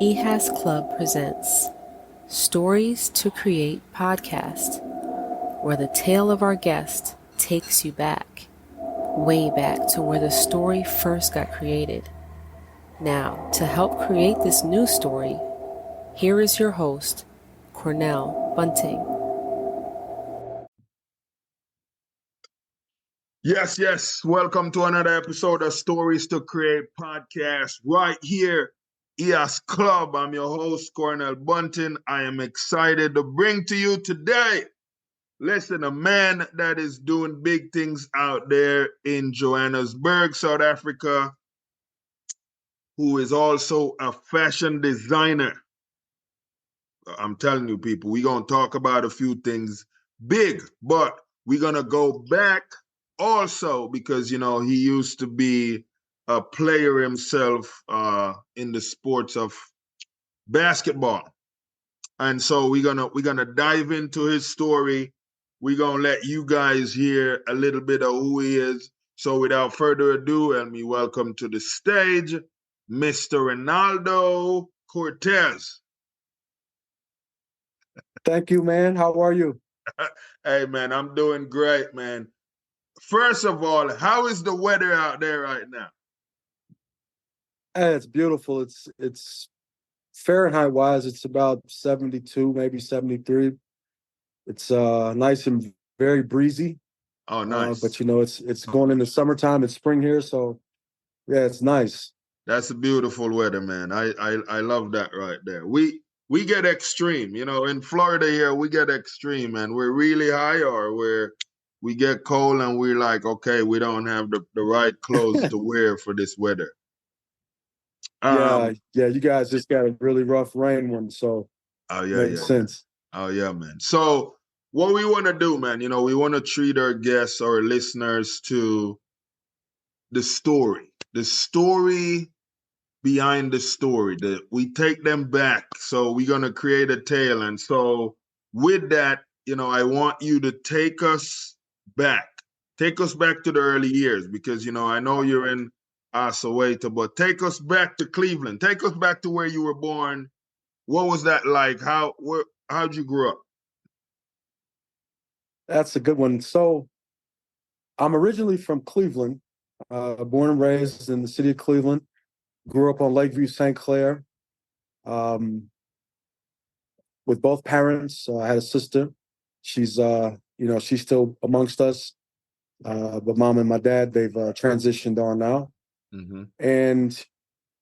EHAS Club presents Stories to Create podcast, where the tale of our guest takes you back, way back to where the story first got created. Now, to help create this new story, here is your host, Cornell Bunting. Yes. Welcome to another episode of Stories to Create podcast right here, EHAS Club. I'm your host, Cornell Bunting. I am excited to bring to you today, listen, a man that is doing big things out there in Johannesburg, South Africa, who is also a fashion designer. I'm telling you, people, we're going to talk about a few things big, but we're going to go back also because, you know, he used to be a player himself in the sports of basketball. And so we're gonna dive into his story. We're gonna let you guys hear a little bit of who he is. So without further ado, and we welcome to the stage, Mr. Renaldo Cortez. Thank you, man. How are you? Hey, man, I'm doing great, man. First of all, how is the weather out there right now? Hey, it's beautiful. It's Fahrenheit wise, it's about 72, maybe 73. It's nice and very breezy. Oh, nice. But you know, it's going into summertime. It's spring here, so yeah, it's nice. That's a beautiful weather, man. I love that right there. We get extreme, you know, in Florida here, we get extreme, and we're really high, or we get cold and we're like, okay, we don't have the right clothes to wear for this weather. Yeah, you guys just got a really rough rain one, so Oh yeah, makes sense. Oh yeah, man. So what we want to do, man, you know, we want to treat our guests, our listeners to the story behind the story, that we take them back. So we're going to create a tale. And so with that, you know, I want you to take us back to the early years, because, you know, I know you're in Soweto, but take us back to Cleveland. Take us back to where you were born. What was that like? How'd you grow up? That's a good one. So I'm originally from Cleveland, born and raised in the city of Cleveland. Grew up on Lakeview Saint Clare. With both parents. I had a sister. She's she's still amongst us. But mom and my dad, they've transitioned on now. Mm-hmm. And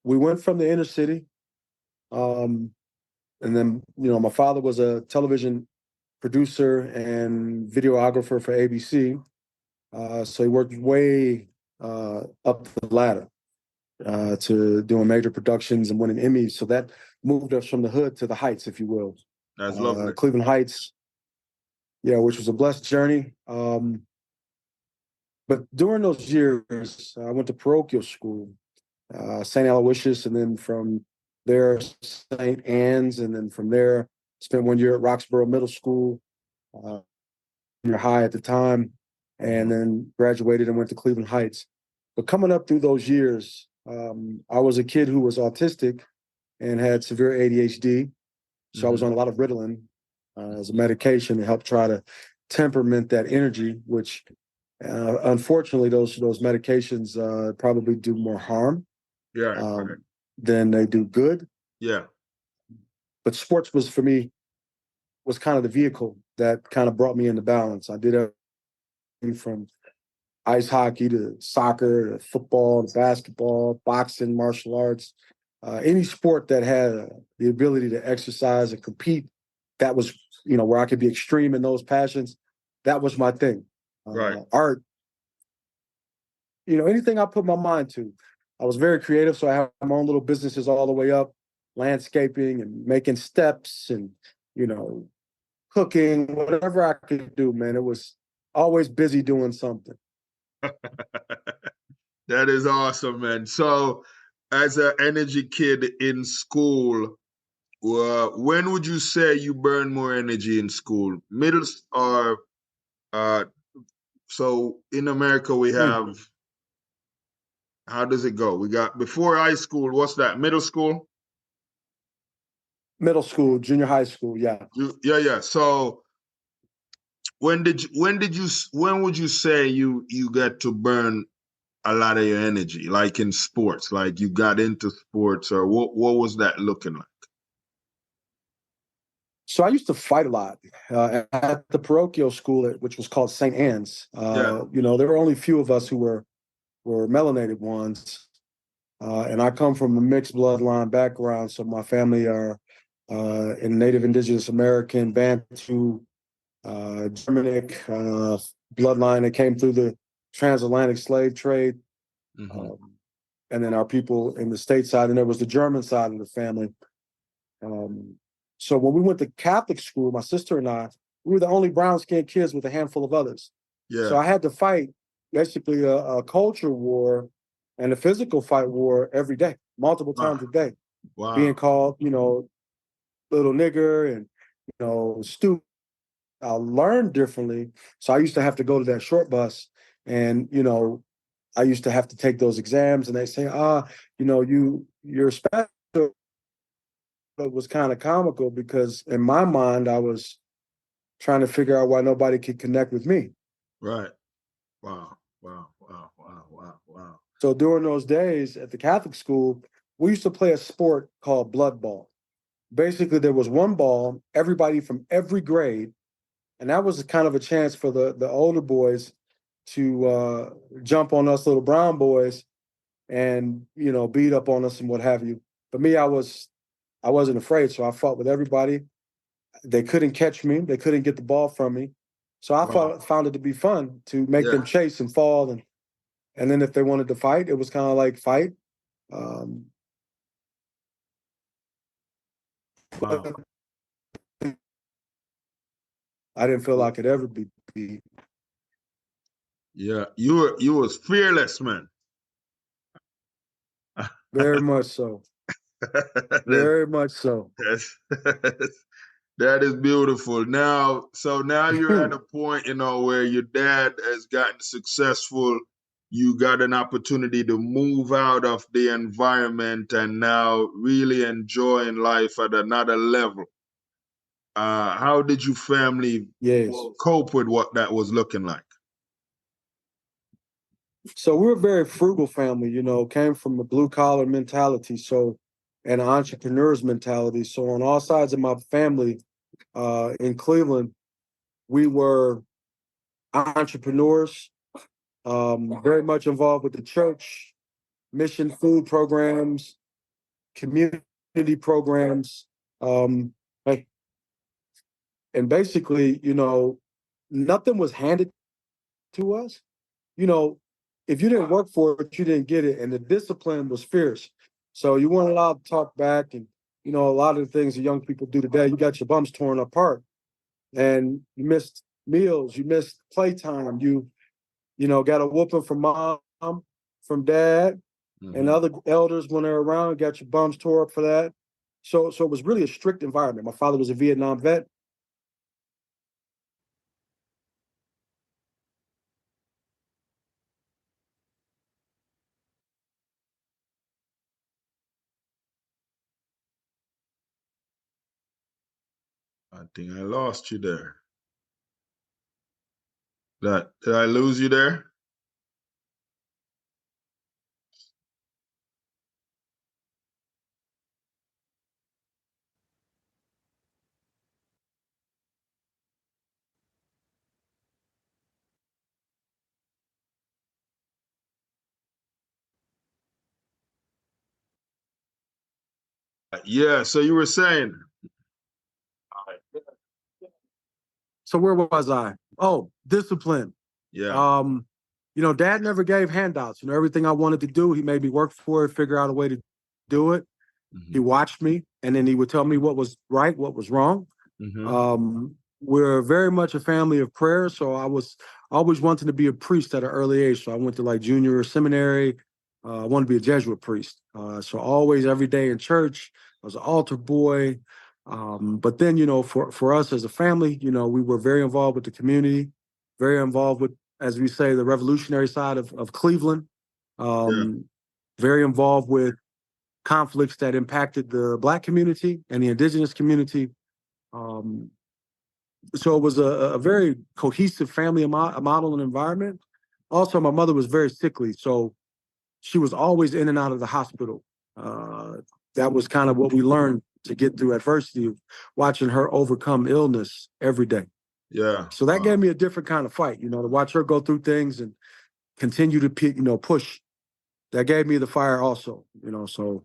we went from the inner city. And then, you know, my father was a television producer and videographer for ABC. So he worked way up the ladder to doing major productions and winning Emmys. So that moved us from the hood to the heights, if you will. That's lovely. Cleveland Heights, yeah, which was a blessed journey. But during those years, I went to parochial school, St. Aloysius, and then from there, St. Anne's, and then from there, spent 1 year at Roxborough Middle School, junior high at the time, and then graduated and went to Cleveland Heights. But coming up through those years, I was a kid who was autistic and had severe ADHD. So I was on a lot of Ritalin as a medication to help try to temperament that energy, which unfortunately those medications probably do more harm than they do good. Yeah. But sports was, for me, was kind of the vehicle that kind of brought me into balance. I did everything from ice hockey to soccer to football to basketball, boxing, martial arts. Any sport that had the ability to exercise and compete, that was, you know, where I could be extreme in those passions. That was my thing. Right. Art, you know, anything I put my mind to. I was very creative, so I have my own little businesses all the way up, landscaping and making steps and, you know, cooking, whatever I could do, man. It was always busy doing something. That is awesome, man. So, as an energy kid in school, when would you say you burn more energy in school? Middle or so in America we have, how does it go? We got before high school, what's that? Middle school? Middle school, junior high school, yeah. Yeah. So when would you say you get to burn a lot of your energy, like in sports, like you got into sports, or what was that looking like? So I used to fight a lot at the parochial school, which was called St. Anne's. Yeah. There were only a few of us who were melanated ones. And I come from a mixed bloodline background. So my family are in Native Indigenous American, Bantu, Germanic bloodline that came through the transatlantic slave trade. And then our people in the stateside, and there was the German side of the family. So when we went to Catholic school, my sister and I, we were the only brown-skinned kids with a handful of others. Yeah. So I had to fight basically a culture war and a physical fight war every day, multiple times a day. Wow. Being called, little nigger and, stupid. I learned differently. So I used to have to go to that short bus and, I used to have to take those exams and they say, you're special. It was kind of comical because in my mind, I was trying to figure out why nobody could connect with me. Right. Wow. So during those days at the Catholic school, we used to play a sport called blood ball. Basically, there was one ball, everybody from every grade, and that was kind of a chance for the older boys to jump on us little brown boys and, beat up on us and what have you. But me, I wasn't afraid, so I fought with everybody. They couldn't catch me. They couldn't get the ball from me. So I found it to be fun to make them chase and fall. And then if they wanted to fight, it was kind of like fight. Wow. I didn't feel I could ever be beat. Yeah, you was fearless, man. Very much so. Very much so. That is beautiful. Now you're at a point, where your dad has gotten successful. You got an opportunity to move out of the environment and now really enjoying life at another level. How did your family cope with what that was looking like? So we're a very frugal family, came from a blue collar mentality. And an entrepreneur's mentality. So on all sides of my family in Cleveland, we were entrepreneurs, very much involved with the church, mission food programs, community programs. And basically, nothing was handed to us. If you didn't work for it, you didn't get it. And the discipline was fierce. So you weren't allowed to talk back. And, a lot of the things that young people do today, you got your bums torn apart. And you missed meals, you missed playtime, you got a whooping from mom, from dad, and other elders when they're around, got your bums tore up for that. So it was really a strict environment. My father was a Vietnam vet. I think I lost you there. Did I lose you there? Yeah, so you were saying. So where was I? Oh, discipline. Yeah. Dad never gave handouts. Everything I wanted to do, he made me work for it, figure out a way to do it. He watched me, and then he would tell me what was right, what was wrong. We're very much a family of prayer, so I was always wanting to be a priest at an early age. So I went to junior seminary. I wanted to be a Jesuit priest. So always every day in church. I was an altar boy. But then, for us as a family, we were very involved with the community, very involved with, as we say, the revolutionary side of Cleveland. Very involved with conflicts that impacted the Black community and the indigenous community. So it was a very cohesive family model and environment. Also, my mother was very sickly, so she was always in and out of the hospital. That was kind of what we learned to get through adversity, watching her overcome illness every day. Yeah. So that gave me a different kind of fight, to watch her go through things and continue to, push. That gave me the fire also, so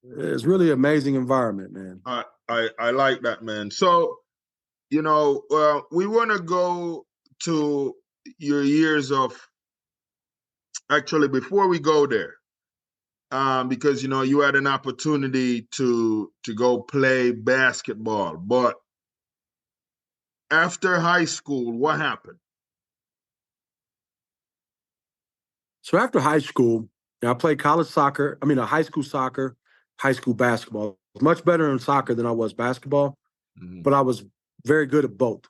it's really amazing environment, man. I like that, man. So, we want to go to your years of, actually, before we go there, because, you had an opportunity to go play basketball, but after high school, what happened? So after high school, I played college soccer. High school soccer, high school basketball. I was much better in soccer than I was basketball, but I was very good at both.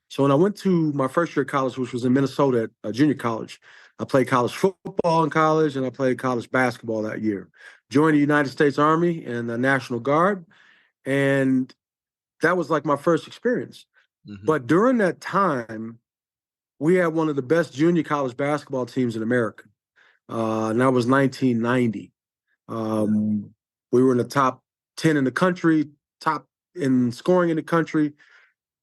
So when I went to my first year of college, which was in Minnesota at junior college, I played college football in college, and I played college basketball that year. Joined the United States Army and the National Guard, and that was like my first experience. But during that time, we had one of the best junior college basketball teams in America, and that was 1990. We were in the top 10 in the country, top in scoring in the country,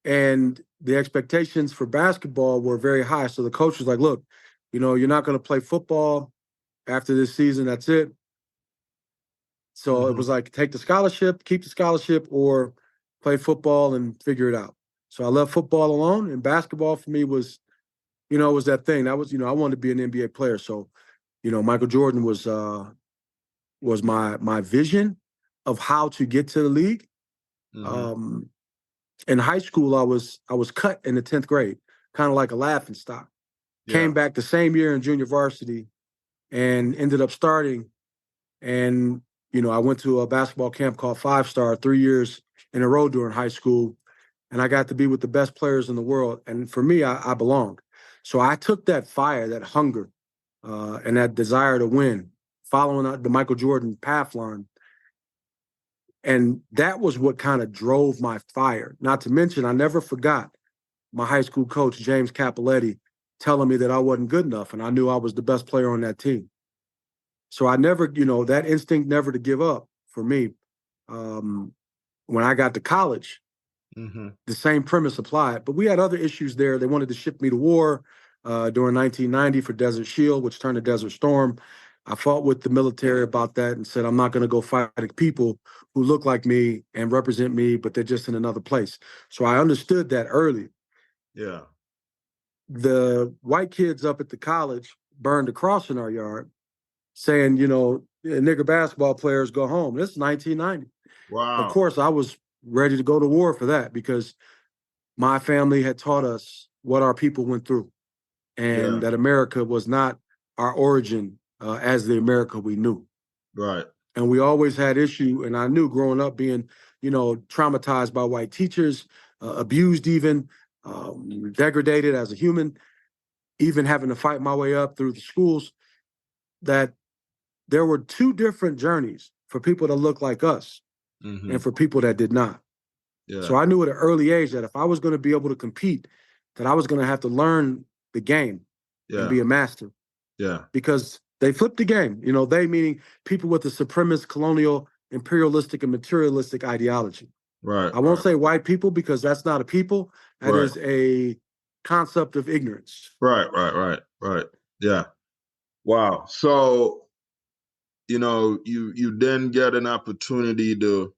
and the expectations for basketball were very high. So the coach was like, look, you're not going to play football after this season. That's it. So it was like, take the scholarship, keep the scholarship, or play football and figure it out. So I left football alone, and basketball for me was, was that thing. That was, I wanted to be an NBA player. So, Michael Jordan was my vision of how to get to the league. In high school, I was cut in the 10th grade, kind of like a laughing stock. Yeah. Came back the same year in junior varsity and ended up starting. And, I went to a basketball camp called 5 Star 3 years in a row during high school. And I got to be with the best players in the world. And for me, I belonged. So I took that fire, that hunger, and that desire to win, following the Michael Jordan path line. And that was what kind of drove my fire. Not to mention, I never forgot my high school coach, James Capoletti, telling me that I wasn't good enough, and I knew I was the best player on that team. So I never, that instinct never to give up for me. When I got to college, the same premise applied. But we had other issues there. They wanted to ship me to war during 1990 for Desert Shield, which turned to Desert Storm. I fought with the military about that and said, I'm not going to go fight people who look like me and represent me, but they're just in another place. So I understood that early. Yeah. The white kids up at the college burned a cross in our yard saying, nigger basketball players go home. This is 1990. Wow. Of course, I was ready to go to war for that because my family had taught us what our people went through and that America was not our origin as the America we knew. Right. And we always had issue. And I knew growing up being, traumatized by white teachers, abused even, degraded as a human, even having to fight my way up through the schools, that there were two different journeys for people that look like us and for people that did not. Yeah. So I knew at an early age that if I was going to be able to compete, that I was going to have to learn the game and be a master. Yeah. Because they flipped the game, they meaning people with the supremacist, colonial, imperialistic, and materialistic ideology. Right. I won't say white people because that's not a people. That is a concept of ignorance. Right. Yeah. Wow. So, you then get an opportunity to.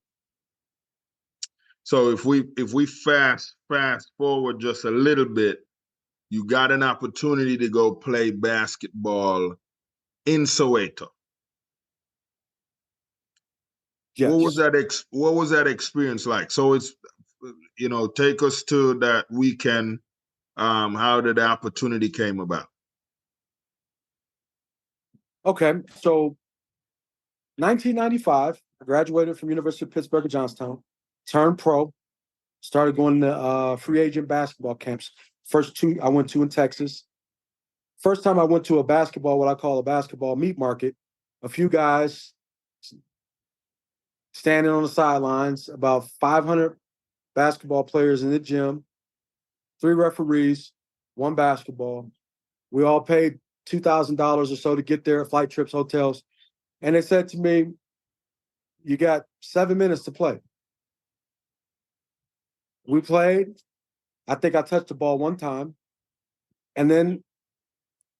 So if we fast forward just a little bit, you got an opportunity to go play basketball in Soweto. Yes. What was that experience like? So it's, take us to that weekend. How did the opportunity came about? Okay, so 1995, I graduated from University of Pittsburgh at Johnstown, turned pro, started going to free agent basketball camps. First 2 I went to in Texas. First time I went to what I call a basketball meat market, a few guys standing on the sidelines, about 500 basketball players in the gym, 3 referees, 1 basketball. We all paid $2,000 or so to get there, flight trips, hotels. And they said to me, you got 7 minutes to play. We played. I think I touched the ball 1 time. And then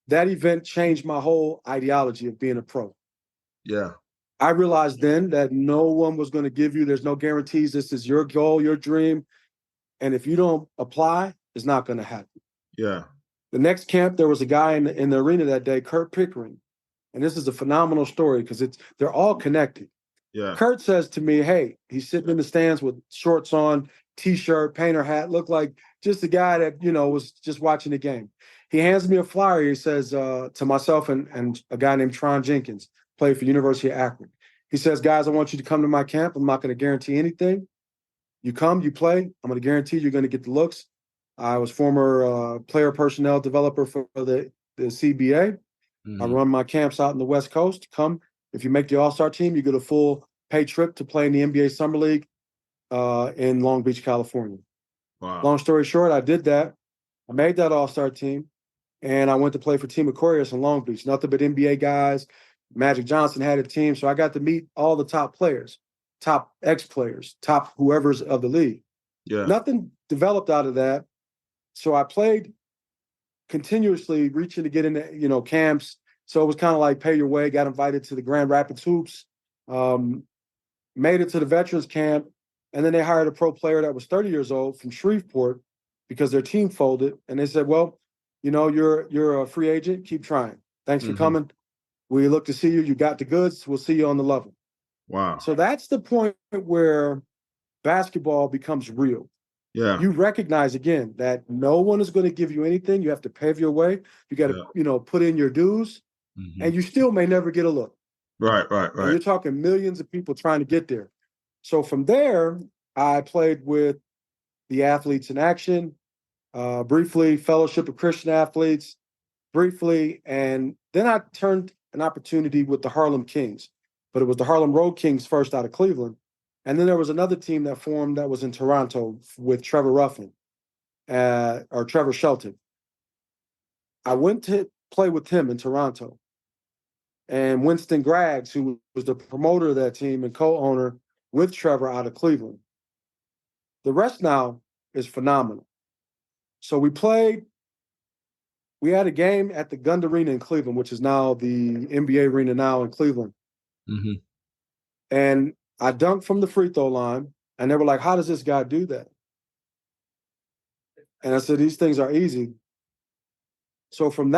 that event changed my whole ideology of being a pro. Yeah. I realized then that no one was going to give you, there's no guarantees. This is your goal, your dream. And if you don't apply, it's not going to happen. Yeah. The next camp, there was a guy in the arena that day, Kurt Pickering. And this is a phenomenal story because they're all connected. Yeah. Kurt says to me, hey, he's sitting in the stands with shorts on, T-shirt, painter hat, looked like just a guy that, was just watching the game. He hands me a flyer. He says to myself and a guy named Tron Jenkins, played for University of Akron. He says, guys, I want you to come to my camp. I'm not going to guarantee anything. You come, you play. I'm going to guarantee you're going to get the looks. I was former player personnel developer for the CBA. I run my camps out in the West Coast. Come, if you make the All-Star team, you get a full pay trip to play in the NBA Summer League in Long Beach, California. Wow. Long story short, I did that. I made that All-Star team, and I went to play for Team Aquarius in Long Beach. Nothing but NBA guys. Magic Johnson had a team, so I got to meet all the top players, top ex-players, top whoever's of the league. Yeah. Nothing developed out of that. So I played continuously, reaching to get into, camps. So it was kind of like pay your way, got invited to the Grand Rapids Hoops, made it to the veterans camp. And then they hired a pro player that was 30 years old from Shreveport because their team folded. And they said, well, you're a free agent. Keep trying. Thanks for coming. We look to see you. You got the goods. We'll see you on the level. Wow. So that's the point where basketball becomes real. Yeah. You recognize, again, that no one is going to give you anything. You have to pave your way. You got to, put in your dues, and you still may never get a look. Right. And you're talking millions of people trying to get there. So from there, I played with the Athletes in Action, briefly, Fellowship of Christian Athletes, briefly, and then I turned an opportunity with the Harlem Kings. But it was the Harlem Road Kings first out of Cleveland. And then there was another team that formed that was in Toronto with Trevor Ruffin, or Trevor Shelton. I went to play with him in Toronto. And Winston Graggs, who was the promoter of that team and co-owner with Trevor out of Cleveland. The rest now is phenomenal. So we had a game at the Gund Arena in Cleveland, which is now the NBA arena now in Cleveland. And I dunked from the free throw line, and they were like, how does this guy do that? And I said, these things are easy. So from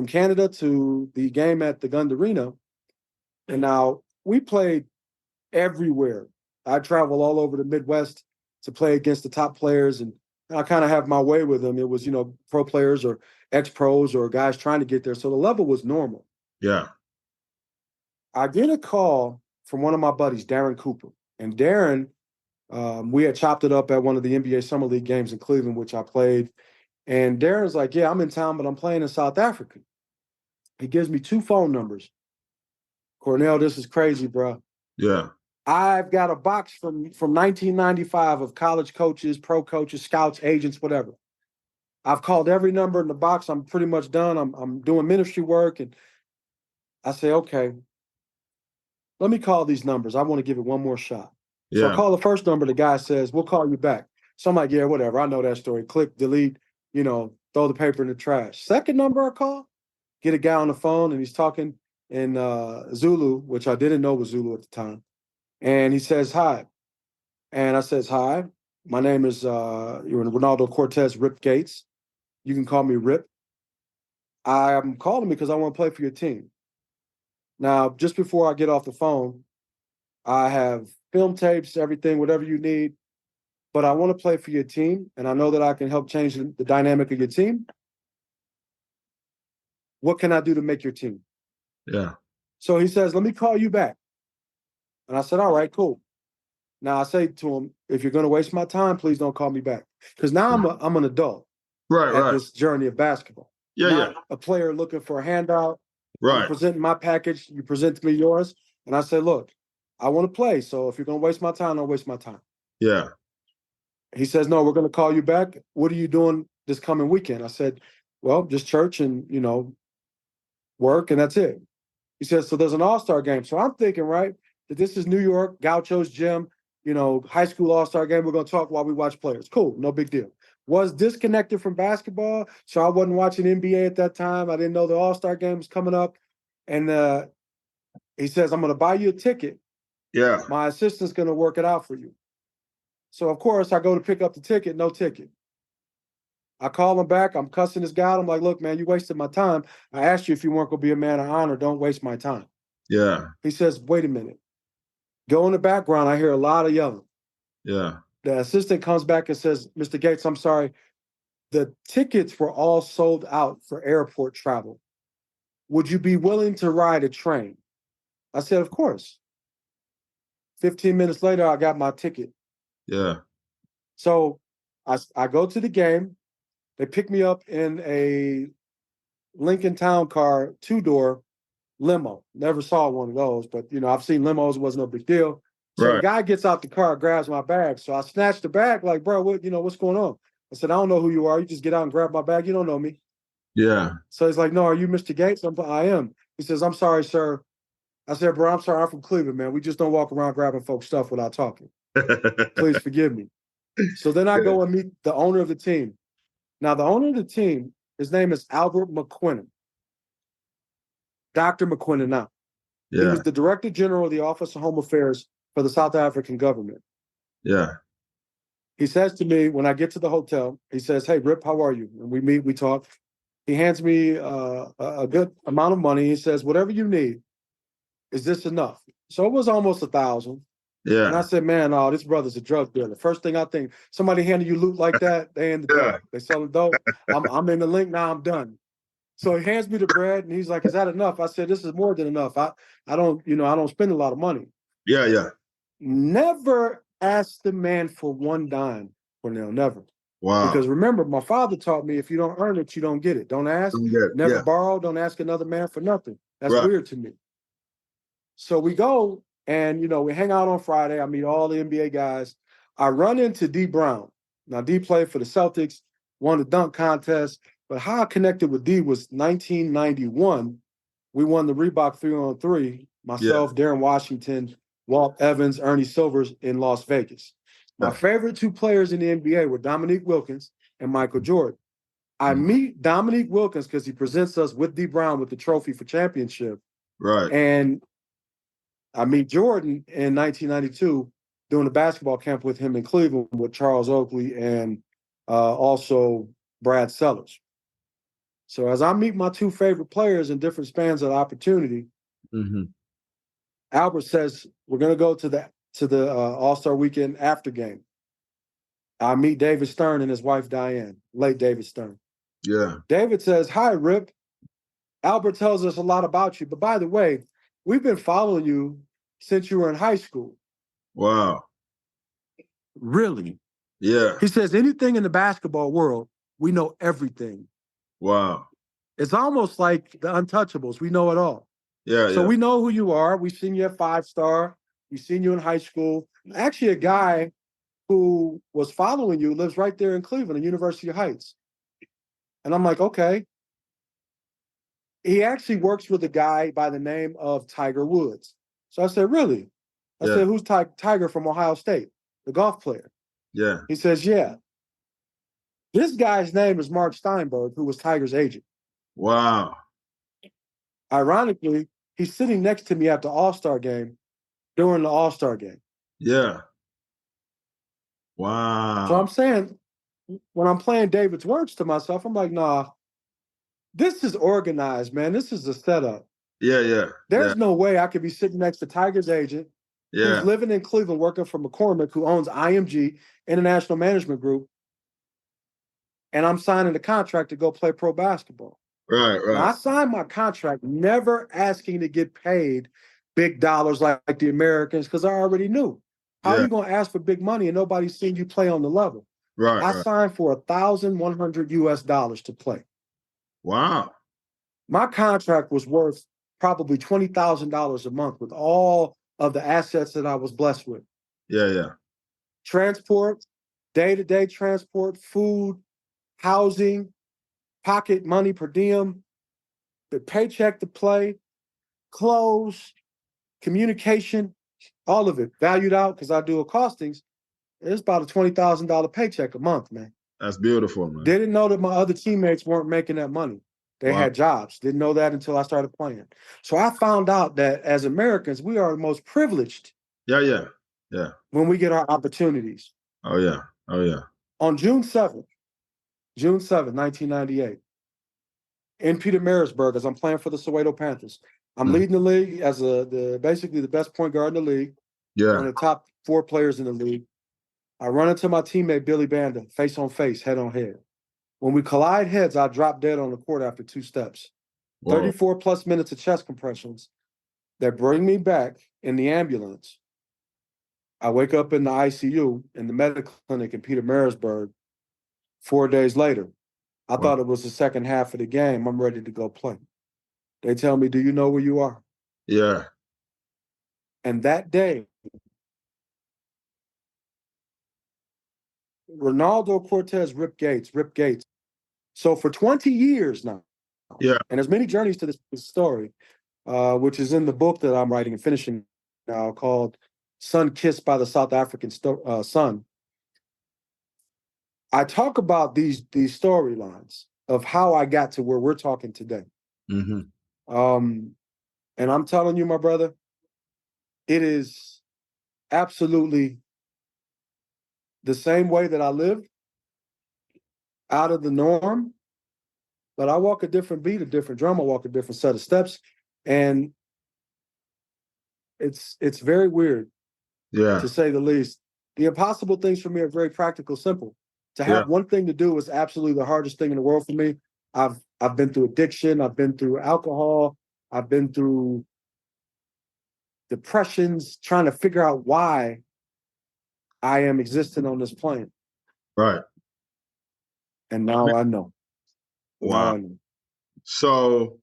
Canada to the game at the Gund Arena, and now we played everywhere. I travel all over the Midwest to play against the top players, and I kind of have my way with them. It was, pro players or ex-pros or guys trying to get there. So the level was normal. Yeah. I get a call from one of my buddies, Darren Cooper. And Darren, we had chopped it up at one of the NBA Summer League games in Cleveland, which I played. And Darren's like, yeah, I'm in town, but I'm playing in South Africa. He gives me 2 phone numbers. Cornell, this is crazy, bro. Yeah. I've got a box from 1995 of college coaches, pro coaches, scouts, agents, whatever. I've called every number in the box. I'm pretty much done. I'm doing ministry work. And I say, okay, let me call these numbers. I want to give it one more shot. Yeah. So I call the first number. The guy says, we'll call you back. So I'm like, yeah, whatever. I know that story. Click, delete, throw the paper in the trash. Second number I call, get a guy on the phone, and he's talking in Zulu, which I didn't know was Zulu at the time. And he says, hi. And I says, hi. My name is Renaldo Cortez Rip Gates. You can call me Rip. I'm calling because I want to play for your team. Now, just before I get off the phone, I have film tapes, everything, whatever you need. But I want to play for your team, and I know that I can help change the dynamic of your team. What can I do to make your team? Yeah. So he says, let me call you back. And I said, all right, cool. Now I say to him, if you're going to waste my time, please don't call me back. Because now I'm an adult. Right. This journey of basketball. Yeah. A player looking for a handout. Right. I'm presenting my package. You present to me yours. And I say, look, I want to play. So if you're going to waste my time, don't waste my time. Yeah. He says, no, we're going to call you back. What are you doing this coming weekend? I said, well, just church and, work, and that's it. He says, so there's an all-star game. So I'm thinking, right, that this is New York, Gaucho's gym, high school all-star game. We're going to talk while we watch players. Cool, no big deal. Was disconnected from basketball, so I wasn't watching NBA at that time. I didn't know the all-star game was coming up. And he says, I'm going to buy you a ticket. Yeah. My assistant's going to work it out for you. So, of course, I go to pick up the ticket, no ticket. I call him back. I'm cussing this guy out. I'm like, look, man, you wasted my time. I asked you if you weren't going to be a man of honor. Don't waste my time. Yeah. He says, wait a minute. Go in the background. I hear a lot of yelling. Yeah. The assistant comes back and says, Mr. Gates, I'm sorry. The tickets were all sold out for airport travel. Would you be willing to ride a train? I said, of course. 15 minutes later, I got my ticket. Yeah. So I go to the game. They pick me up in a Lincoln Town Car 2-door limo. Never saw one of those, but I've seen limos. It wasn't no big deal. So the guy gets out the car, grabs my bag. So I snatched the bag, like, bro, what's going on? I said, I don't know who you are. You just get out and grab my bag. You don't know me. Yeah. So he's like, no, are you Mr. Gates? I am. He says, I'm sorry, sir. I said, bro, I'm sorry. I'm from Cleveland, man. We just don't walk around grabbing folks' stuff without talking. Please forgive me. So then I go and meet the owner of the team. Now, the owner of the team, his name is Albert McQuinnan. Dr. McQuinnan now. Yeah. He was the Director General of the Office of Home Affairs for the South African government. Yeah. He says to me when I get to the hotel, he says, hey, Rip, how are you? And we meet, we talk. He hands me a good amount of money. He says, whatever you need, is this enough? So it was almost $1,000. Yeah. And I said, man, oh, this brother's a drug dealer. First thing I think, somebody handing you loot like that, they in the dope. They selling dope. I'm in the link now. I'm done. So he hands me the bread, and he's like, "Is that enough?" I said, "This is more than enough. I don't spend a lot of money." Yeah. Yeah. Never ask the man for one dime, Cornell. Never. Wow. Because remember, my father taught me, if you don't earn it, you don't get it. Don't ask. Never borrow. Don't ask another man for nothing. That's weird to me. So we go. And, we hang out on Friday. I meet all the NBA guys. I run into D Brown. Now, D played for the Celtics, won the dunk contest. But how I connected with D was 1991. We won the Reebok 3-on-3. Myself, Darren Washington, Walt Evans, Ernie Silvers in Las Vegas. My favorite two players in the NBA were Dominique Wilkins and Michael Jordan. I meet Dominique Wilkins because he presents us with D Brown with the trophy for championship. Right. And I meet Jordan in 1992 doing a basketball camp with him in Cleveland with Charles Oakley and also Brad Sellers. So as I meet my two favorite players in different spans of opportunity, Albert says, we're going to go to the All-Star Weekend after game. I meet David Stern and his wife, Diane, late David Stern. Yeah. David says, hi, Rip. Albert tells us a lot about you. But by the way, we've been following you since you were in high school. Wow. Really? Yeah. He says, anything in the basketball world, we know everything. Wow. It's almost like the Untouchables. We know it all. Yeah. So we know who you are. We've seen you at 5-star. We've seen you in high school. Actually, a guy who was following you lives right there in Cleveland, at University Heights. And I'm like, okay. He actually works with a guy by the name of Tiger Woods. So I said, really? I said, who's Tiger from Ohio State, the golf player? Yeah. He says, yeah. This guy's name is Mark Steinberg, who was Tiger's agent. Wow. Ironically, he's sitting next to me at the All-Star game during the All-Star game. Yeah. Wow. So I'm saying, when I'm playing David's words to myself, I'm like, nah, this is organized, man. This is a setup. Yeah. There's no way I could be sitting next to Tiger's agent, who's living in Cleveland, working for McCormick, who owns IMG, International Management Group, and I'm signing the contract to go play pro basketball. Right. Now, I signed my contract never asking to get paid big dollars like the Americans, because I already knew. How are you going to ask for big money and nobody's seen you play on the level? Right. I signed for $1,100 to play. Wow. My contract was worth probably $20,000 a month with all of the assets that I was blessed with. Yeah. Transport, day-to-day transport, food, housing, pocket money per diem, the paycheck to play, clothes, communication, all of it valued out because I do costings. It's about a $20,000 paycheck a month, man. That's beautiful, man. Didn't know that my other teammates weren't making that money. They Wow. had jobs. Didn't know that until I started playing. So I found out that as Americans, we are the most privileged Yeah. when we get our opportunities. Oh, yeah. On June 7th, 1998, in Petermarisburg, as I'm playing for the Soweto Panthers, I'm leading the league as basically the best point guard in the league, one Yeah. of the top 4 players in the league. I run into my teammate, Billy Banda, face on face, head on head. When we collide heads, I drop dead on the court after 2 steps. Whoa. 34 plus minutes of chest compressions that bring me back in the ambulance. I wake up in the ICU in the medical clinic in Petermarisburg 4 days later. I Wow. thought it was the second half of the game. I'm ready to go play. They tell me, do you know where you are? Yeah. And that day, Renaldo Cortez ripped Gates. So for 20 years now, Yeah. and there's many journeys to this story, which is in the book that I'm writing and finishing now called Sun Kissed by the South African Sun. I talk about these storylines of how I got to where we're talking today. And I'm telling you, my brother, it is absolutely the same way that I lived, out of the norm, but I walk a different beat, a different drum. I walk a different set of steps, and it's very weird, Yeah. to say the least. The impossible things for me are very practical, simple. To have Yeah. one thing to do is absolutely the hardest thing in the world for me. I've been through addiction. I've been through alcohol. I've been through depressions, trying to figure out why I am existing on this planet. Right. And now I know. Now Wow. I know. So,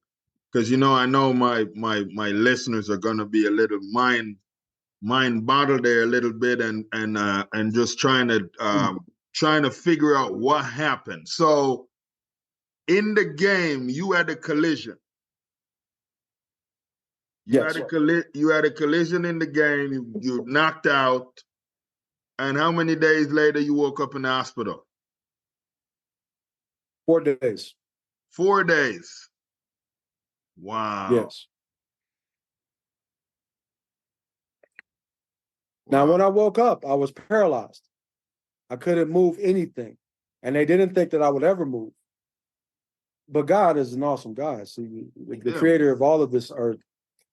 because I know my listeners are gonna be a little mind bottled there a little bit, and just trying to figure out what happened. So, in the game, you had a collision. Yes. You had a collision in the game. You knocked out, and how many days later you woke up in the hospital? 4 days. 4 days. Wow. Yes. Now, when I woke up, I was paralyzed. I couldn't move anything. And they didn't think that I would ever move. But God is an awesome God. See, the creator of all of this earth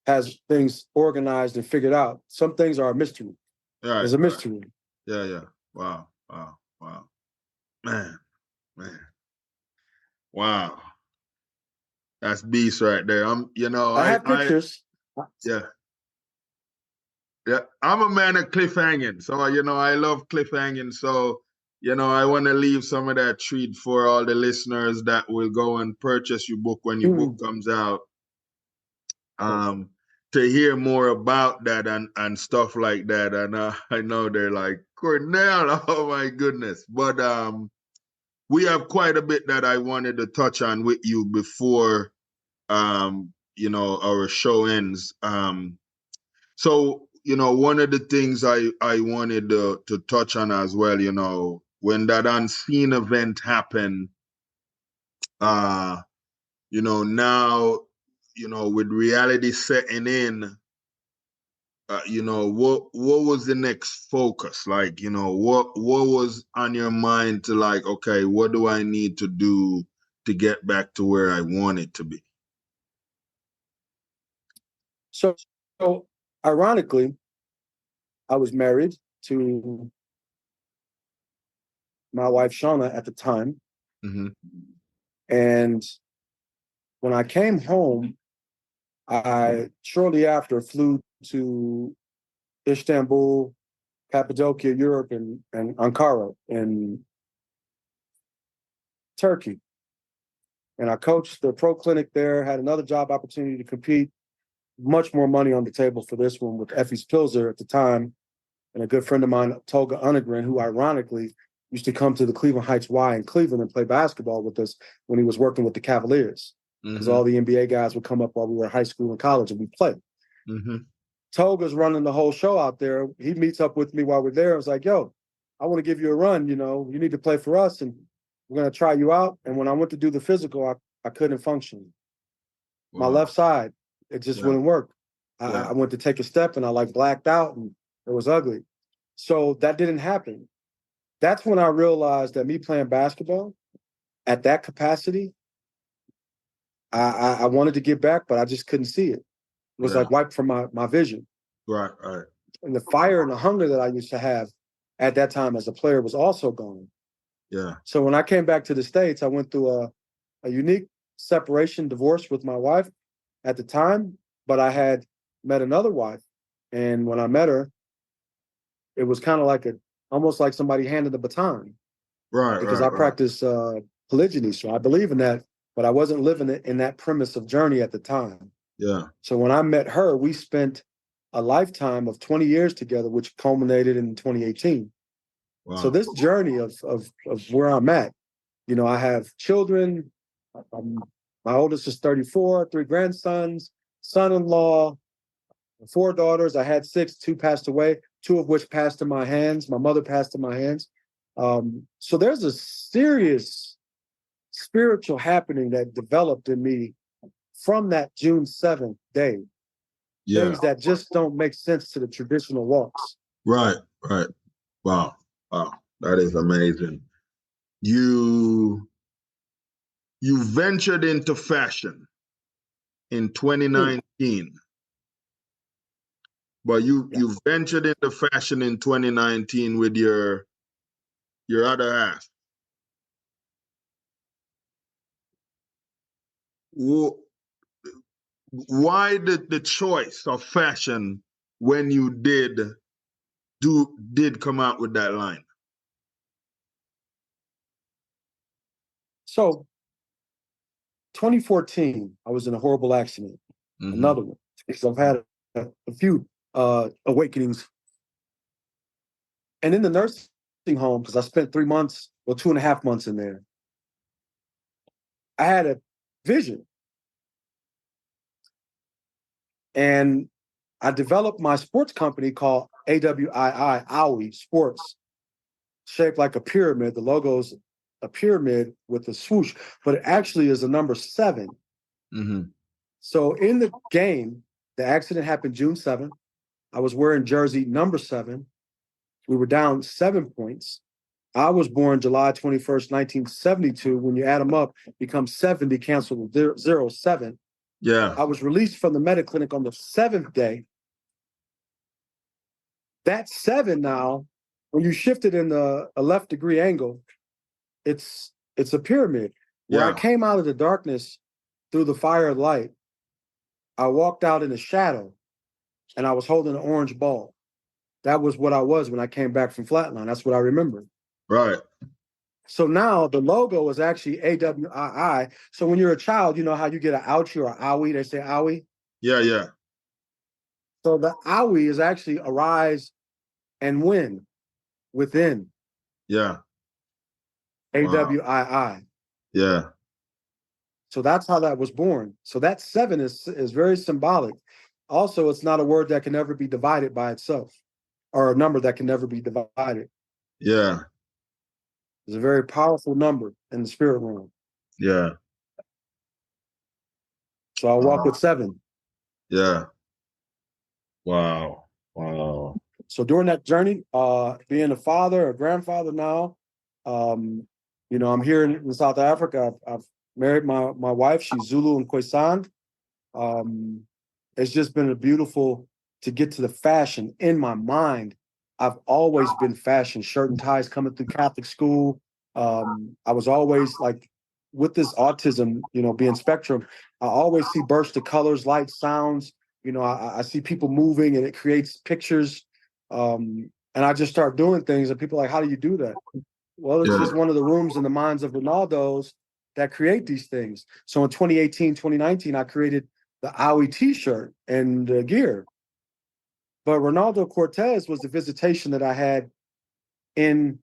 has things organized and figured out. Some things are a mystery. Right, There's a mystery. Right. Yeah. Wow. Man. Wow. That's beast right there. I have pictures. Yeah. Yeah. I'm a man of cliffhanging. So, I love cliffhanging. So, I want to leave some of that treat for all the listeners that will go and purchase your book when your book comes out. To hear more about that and stuff like that. And I know they're like, Cornell, oh my goodness. But we have quite a bit that I wanted to touch on with you before our show ends. So one of the things I wanted to touch on as well, when that unseen event happened, now, with reality setting in, what was the next focus? Like, what was on your mind to, like, okay, what do I need to do to get back to where I want it to be? So ironically, I was married to my wife, Shauna, at the time. And when I came home, I shortly after flew to Istanbul, Cappadocia, Europe, and Ankara in Turkey. And I coached the pro clinic there, had another job opportunity to compete much more money on the table for this one with Effie's Pilser at the time, and a good friend of mine, Tolga Unegren, who ironically used to come to the Cleveland Heights Y in Cleveland and play basketball with us when he was working with the Cavaliers. Because all the NBA guys would come up while we were in high school and college and we played. Tolga's running the whole show out there. He meets up with me while we're there. I was like, yo, I want to give you a run. You know, you need to play for us and we're going to try you out. And when I went to do the physical, I couldn't function. My left side, it just wouldn't work. I went to take a step and I like blacked out and it was ugly. So that didn't happen. That's when I realized that me playing basketball at that capacity, I wanted to get back, but I just couldn't see it. It was like wiped from my vision. Right. And the fire and the hunger that I used to have at that time as a player was also gone. Yeah. So when I came back to the States, I went through a unique separation, divorce with my wife at the time, but I had met another wife. And when I met her, it was kind of like almost like somebody handed the baton. Right. Because I practice polygyny, so I believe in that, but I wasn't living it in that premise of journey at the time. Yeah. So when I met her, we spent a lifetime of 20 years together, which culminated in 2018. Wow. So this journey of where I'm at, you know, I have children. My oldest is 34, 3 grandsons, son-in-law, 4 daughters. I had 6, 2 passed away, 2 of which passed in my hands. My mother passed in my hands. So there's a serious spiritual happening that developed in me from that June 7th day. Yeah. Things that just don't make sense to the traditional walks. Right. Wow. That is amazing. You ventured into fashion in 2019. But you ventured into fashion in 2019 with your other half. Why the choice of fashion when you did come out with that line? So 2014, I was in a horrible accident. Another one. Because I've had a few awakenings. And in the nursing home, because I spent 3 months, well, 2.5 months in there, I had a vision. And I developed my sports company called AWII Sports, shaped like a pyramid. The logo's a pyramid with a swoosh, but it actually is a number 7. So in the game, the accident happened June 7th. I was wearing jersey number 7. We were down 7 points. I was born July 21st, 1972. When you add them up, becomes 70, cancel 07. Yeah. I was released from the medical clinic on the 7th day. That 7 now, when you shift it in a left degree angle, it's a pyramid. Where I came out of the darkness through the fire and light, I walked out in a shadow and I was holding an orange ball. That was what I was when I came back from Flatline. That's what I remember. Right. So now the logo is actually AWII. So when you're a child, you know how you get an ouchie or owie, they say owie? Yeah. So the owie is actually arise and win within. Yeah. AWII. Yeah. So that's how that was born. So that 7 is very symbolic. Also, it's not a word that can never be divided by itself, or a number that can never be divided. Yeah. It's a very powerful number in the spirit realm. Yeah. So I walk with 7. Yeah. Wow. So during that journey, being a father, a grandfather now, you know, I'm here in South Africa. I've married my wife. She's Zulu and Khoisan. It's just been beautiful to get to the fashion in my mind. I've always been fashion, shirt and ties coming through Catholic school. I was always like, with this autism, you know, being spectrum, I always see bursts of colors, lights, sounds. You know, I see people moving and it creates pictures. And I just start doing things and people are like, how do you do that? Well, it's just one of the rooms in the minds of Renaldo's that create these things. So in 2018, 2019, I created the Owie t-shirt and the gear. But Renaldo Cortez was the visitation that I had in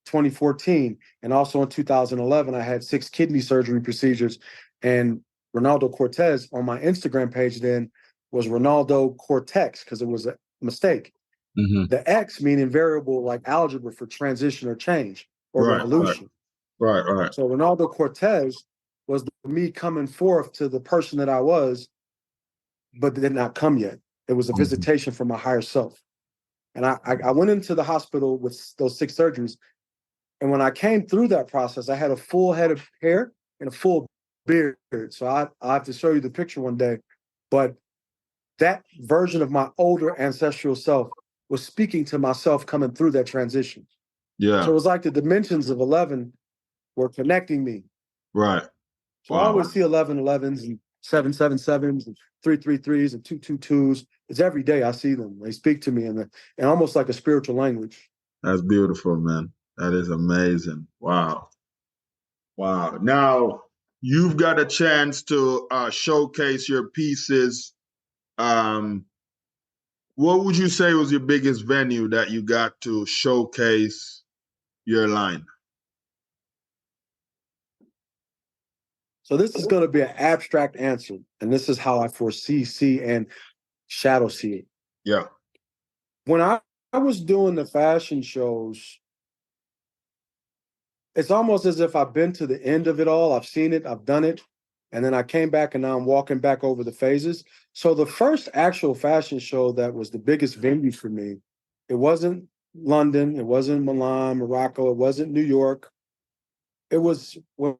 2014. And also in 2011, I had 6 kidney surgery procedures. And Renaldo Cortez on my Instagram page then was Renaldo Cortex because it was a mistake. Mm-hmm. The X meaning variable like algebra for transition or change or revolution. Right. So Renaldo Cortez was me coming forth to the person that I was, but did not come yet. It was a visitation from my higher self. And I went into the hospital with those 6 surgeries. And when I came through that process, I had a full head of hair and a full beard. So I have to show you the picture one day. But that version of my older ancestral self was speaking to myself coming through that transition. Yeah. So it was like the dimensions of 11 were connecting me. Right. So I always see 11-11s and 7-7-7s and 3-3-3s and 2-2-2s. It's every day I see them. They speak to me in almost like a spiritual language. That's beautiful, man. That is amazing. Wow. Now, you've got a chance to showcase your pieces. What would you say was your biggest venue that you got to showcase your line? So this is going to be an abstract answer, and this is how I foresee, see, and shadow see it. Yeah. When I was doing the fashion shows, it's almost as if I've been to the end of it all. I've seen it, I've done it, and then I came back and now I'm walking back over the phases. So the first actual fashion show that was the biggest venue for me, it wasn't London, it wasn't Milan, Morocco, it wasn't New York. It was when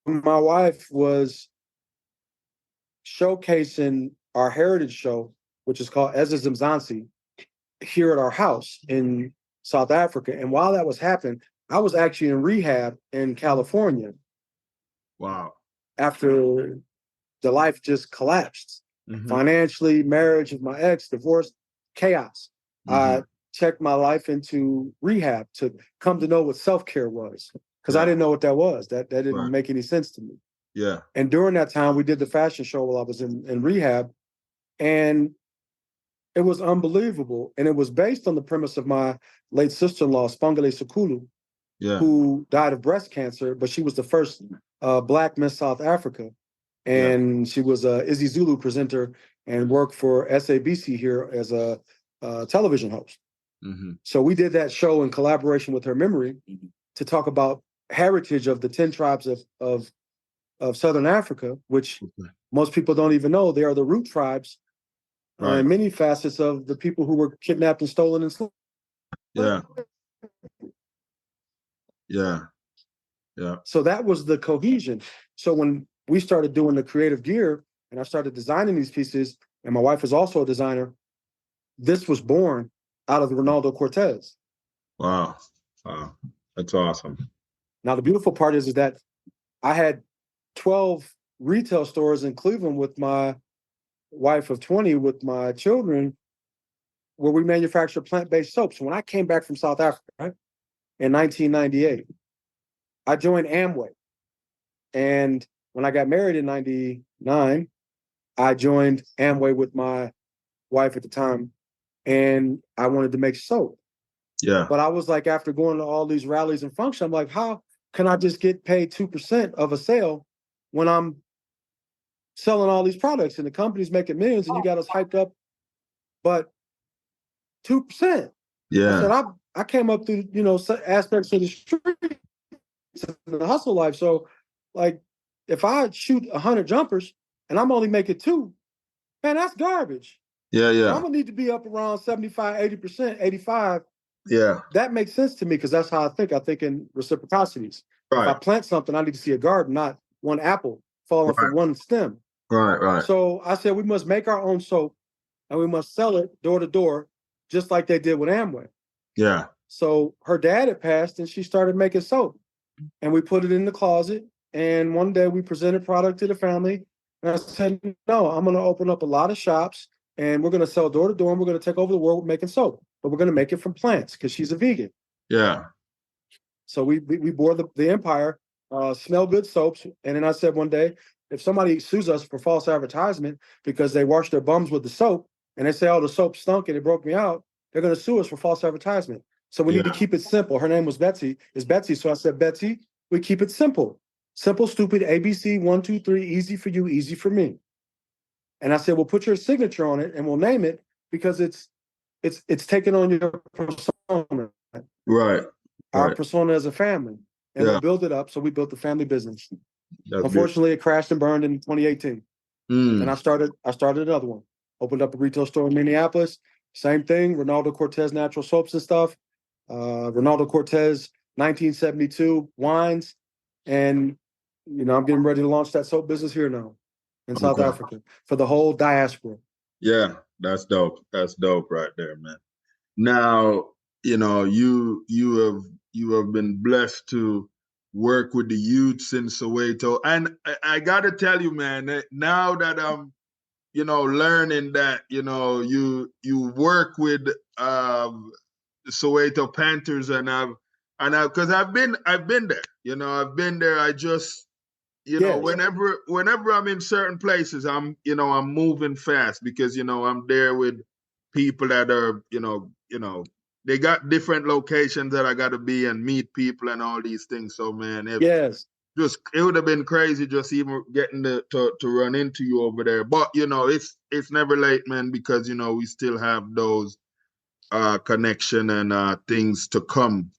my wife was showcasing our heritage show, which is called Ezazimzansi, here at our house in South Africa. And while that was happening, I was actually in rehab in California. Wow. After the life just collapsed. Mm-hmm. Financially, marriage with my ex, divorce, chaos. Mm-hmm. I checked my life into rehab to come to know what self-care was. Because I didn't know what that was. That didn't make any sense to me. Yeah. And during that time, we did the fashion show while I was in rehab. And it was unbelievable. And it was based on the premise of my late sister-in-law, Spangale Sekulu, who died of breast cancer, but she was the first Black Miss South Africa. And she was a Izzy Zulu presenter and worked for SABC here as a television host. Mm-hmm. So we did that show in collaboration with her memory to talk about heritage of the 10 tribes of Southern Africa, which most people don't even know. They are the root tribes and many facets of the people who were kidnapped and stolen and slain. Yeah. So that was the cohesion. So when we started doing the creative gear and I started designing these pieces, and my wife was also a designer, this was born out of Renaldo Cortez. Wow. That's awesome. Now, the beautiful part is that I had 12 retail stores in Cleveland with my wife of 20 with my children where we manufacture plant-based soaps. When I came back from South Africa, in 1998, I joined Amway. And when I got married in 99, I joined Amway with my wife at the time, and I wanted to make soap. Yeah. But I was like, after going to all these rallies and functions, I'm like, how can I just get paid 2% of a sale when I'm selling all these products and the company's making millions and you got us hyped up, but 2%. Yeah. I said, I came up through, aspects of the street, the hustle life. So like, if I shoot 100 jumpers and I'm only making 2, man, that's garbage. Yeah. So I'm gonna need to be up around 75, 80%, 85. Yeah. That makes sense to me because that's how I think. I think in reciprocities. If I plant something, I need to see a garden, not one apple falling from one stem. Right. So I said we must make our own soap and we must sell it door to door, just like they did with Amway. Yeah. So her dad had passed and she started making soap. And we put it in the closet. And one day we presented product to the family. And I said, no, I'm going to open up a lot of shops and we're going to sell door to door and we're going to take over the world with making soap. But we're going to make it from plants because she's a vegan. Yeah. So we bore the empire, smell good soaps. And then I said one day, if somebody sues us for false advertisement because they washed their bums with the soap and they say, oh, the soap stunk and it broke me out, they're going to sue us for false advertisement. So we need to keep it simple. Her name was Betsy. It's Betsy. So I said, Betsy, we keep it simple. Simple, stupid, ABC, 1, 2, 3, easy for you, easy for me. And I said, we'll put your signature on it and we'll name it because it's taken on your persona. Right. Our persona as a family. And we'll build it up. So we built the family business. Unfortunately, it crashed and burned in 2018. And I started another one. Opened up a retail store in Minneapolis. Same thing, Renaldo Cortez natural soaps and stuff. Renaldo Cortez 1972 wines. And, I'm getting ready to launch that soap business here now in South Africa for the whole diaspora. Yeah, that's dope. That's dope right there, man. Now, you have been blessed to work with the youths in Soweto. And I gotta tell you, man, now that I'm, learning that, you work with the Soweto Panthers because I've been there, I've been there. I just, whenever I'm in certain places, I'm moving fast because, I'm there with people that are, they got different locations that I got to be and meet people and all these things. So, man, it would have been crazy just even getting to run into you over there. But, it's never late, man, because, we still have those connection and things to come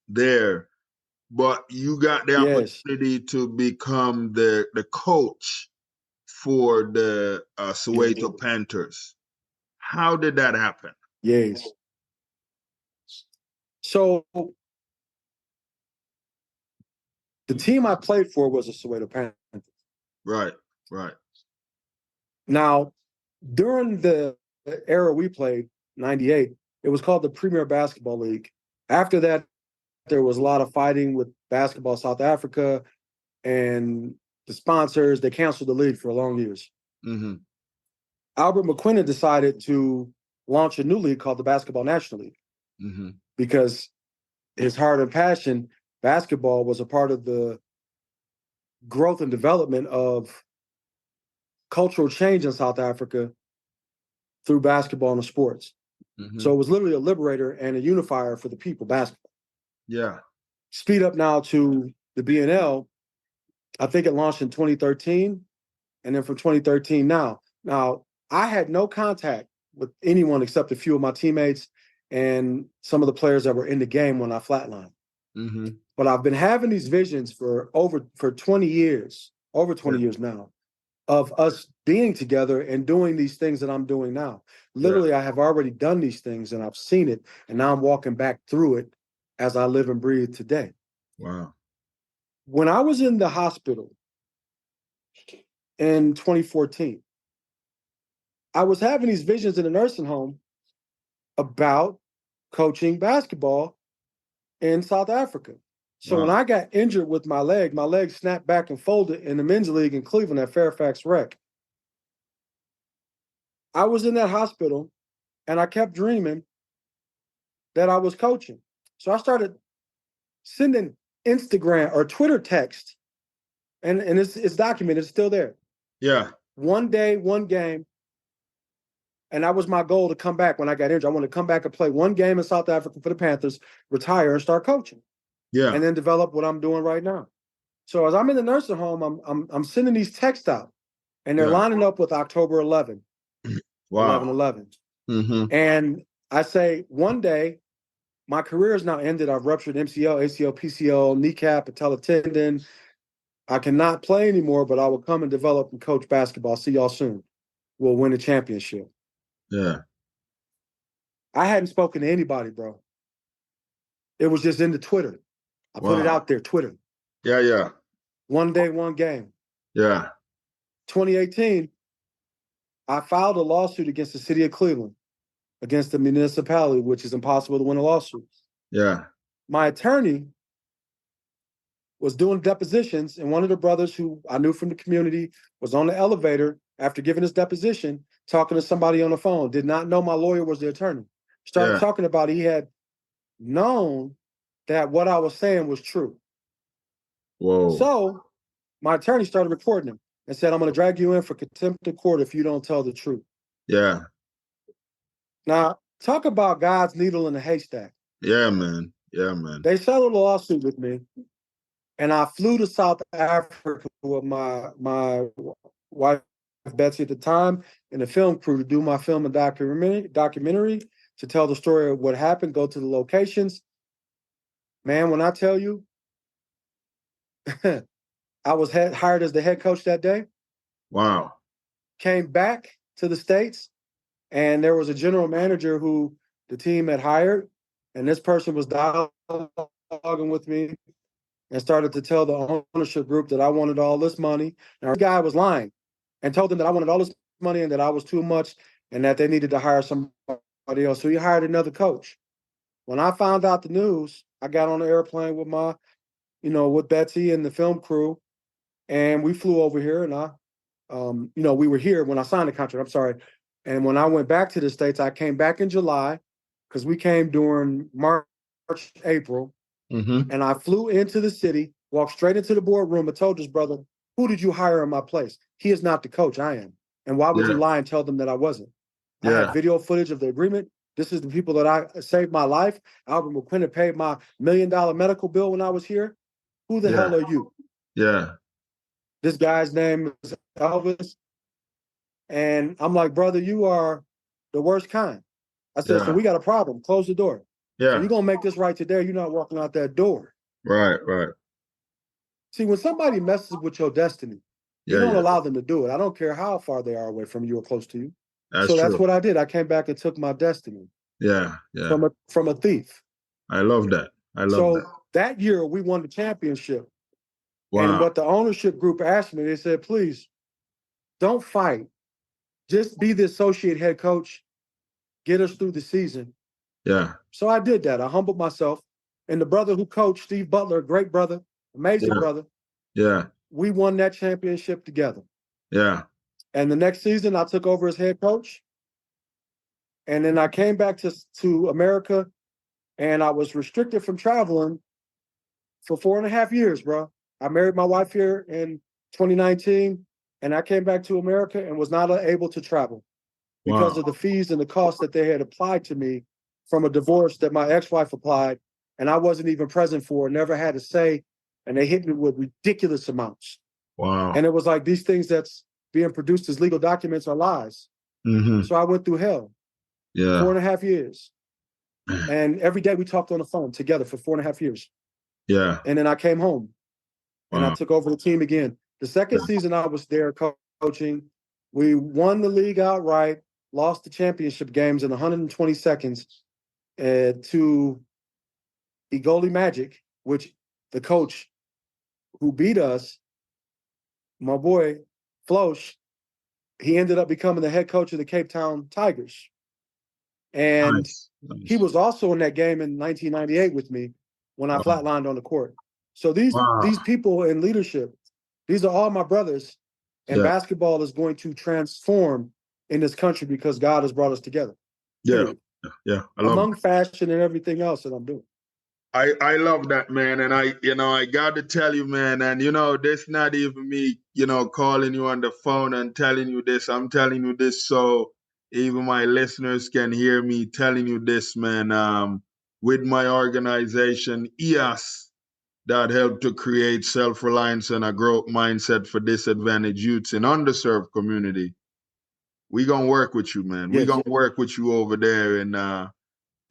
there. But you got the opportunity to become the coach for the Soweto Panthers. How did that happen? Yes. So the team I played for was the Soweto Panthers. Right. Now, during the era we played, 98, it was called the Premier Basketball League. After that, there was a lot of fighting with Basketball South Africa and the sponsors. They canceled the league for long years. Mm-hmm. Albert McQuinnan decided to launch a new league called the Basketball National League because his heart and passion, basketball, was a part of the growth and development of cultural change in South Africa through basketball and sports. So it was literally a liberator and a unifier for the people, basketball. Yeah. Speed up now to the BNL. I think it launched in 2013. And then from 2013 now. Now, I had no contact with anyone except a few of my teammates and some of the players that were in the game when I flatlined. But I've been having these visions for 20 years, over 20 years now, of us being together and doing these things that I'm doing now. Literally, I have already done these things and I've seen it, and now I'm walking back through it as I live and breathe today. Wow. When I was in the hospital in 2014, I was having these visions in a nursing home about coaching basketball in South Africa. So when I got injured with my leg snapped back and folded in the men's league in Cleveland at Fairfax Rec. I was in that hospital and I kept dreaming that I was coaching. So I started sending Instagram or Twitter text, and it's documented, it's still there. Yeah. One day, one game. And that was my goal to come back when I got injured. I wanted to come back and play one game in South Africa for the Panthers, retire, and start coaching. Yeah. And then develop what I'm doing right now. So as I'm in the nursing home, I'm sending these texts out, and they're lining up with October 11. Wow. 11/11. And I say, one day, my career is now ended. I've ruptured MCL, ACL, PCL, kneecap, patella tendon. I cannot play anymore, but I will come and develop and coach basketball. See y'all soon. We'll win a championship. Yeah. I hadn't spoken to anybody, bro. It was just in the Twitter. I put it out there, Twitter. Yeah. One day, one game. Yeah. 2018, I filed a lawsuit against the city of Cleveland, against the municipality, which is impossible to win a lawsuit. Yeah. My attorney was doing depositions, and one of the brothers who I knew from the community was on the elevator after giving his deposition, talking to somebody on the phone, did not know my lawyer was the attorney. Started talking about he had known that what I was saying was true. Whoa. So my attorney started recording him and said, I'm going to drag you in for contempt of court if you don't tell the truth. Yeah. Now, talk about God's needle in the haystack. Yeah, man. Yeah, man. They settled a lawsuit with me, and I flew to South Africa with my wife, Betsy, at the time, and the film crew to do my film and documentary to tell the story of what happened, go to the locations. Man, when I tell you, I was hired as the head coach that day. Wow. Came back to the States, and there was a general manager who the team had hired, and this person was dialoguing with me and started to tell the ownership group that I wanted all this money. Now, the guy was lying and told them that I wanted all this money and that I was too much and that they needed to hire somebody else. So he hired another coach. When I found out the news, I got on the airplane with with Betsy and the film crew, and we flew over here. And we were here when I signed the contract. I'm sorry. And when I went back to the States, I came back in July because we came during March, April. Mm-hmm. And I flew into the city, walked straight into the boardroom and told his brother, who did you hire in my place? He is not the coach, I am. And why would you lie and tell them that I wasn't? I had video footage of the agreement. This is the people that I saved my life. Albert McQuinn paid my $1 million medical bill when I was here. Who the hell are you? Yeah. This guy's name is Elvis. And I'm like, brother, you are the worst kind. I said, so we got a problem. Close the door. Yeah. So you're going to make this right today. You're not walking out that door. Right, right. See, when somebody messes with your destiny, you don't allow them to do it. I don't care how far they are away from you or close to you. That's what I did. I came back and took my destiny. Yeah, yeah. From a thief. I love that. So that year we won the championship. Wow. And what the ownership group asked me, they said, please, don't fight. Just be the associate head coach. Get us through the season. Yeah. So I did that. I humbled myself. And the brother who coached, Steve Butler, great brother, amazing brother. Yeah. We won that championship together. Yeah. And the next season, I took over as head coach. And then I came back to America, and I was restricted from traveling for 4.5 years, bro. I married my wife here in 2019, and I came back to America and was not able to travel because of the fees and the costs that they had applied to me from a divorce that my ex-wife applied, and I wasn't even present for, never had a say, and they hit me with ridiculous amounts. Wow. And it was like these things that's being produced as legal documents are lies. Mm-hmm. So I went through hell. Yeah. 4.5 years. And every day we talked on the phone together for 4.5 years. Yeah. And then I came home and I took over the team again. The second season I was there coaching, we won the league outright, lost the championship games in 120 seconds to Igoli Magic, which the coach who beat us, my boy Flosh, he ended up becoming the head coach of the Cape Town Tigers. And he was also in that game in 1998 with me when I flatlined on the court. So these people in leadership, these are all my brothers. And basketball is going to transform in this country because God has brought us together. Yeah. Yeah. Among fashion and everything else that I'm doing. I love that, man. And I got to tell you, man, and this not even me, calling you on the phone and telling you this. I'm telling you this so even my listeners can hear me telling you this, man. With my organization, EOS, that helped to create self-reliance and a growth mindset for disadvantaged youths in underserved community. We gonna work with you, man. We gonna work with you over there in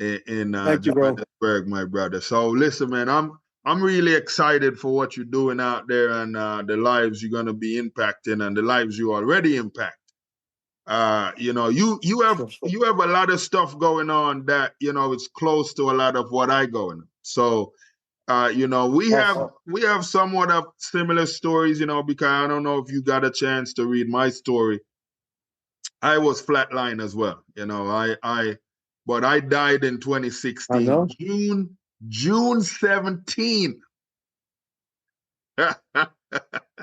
Johannesburg, my brother. So listen, man, I'm really excited for what you're doing out there and the lives you're gonna be impacting and the lives you already impact. You have a lot of stuff going on that it's close to a lot of what I go in. So we have somewhat of similar stories, because I don't know if you got a chance to read my story. I was flatline as well, but I died in 2016, June 17.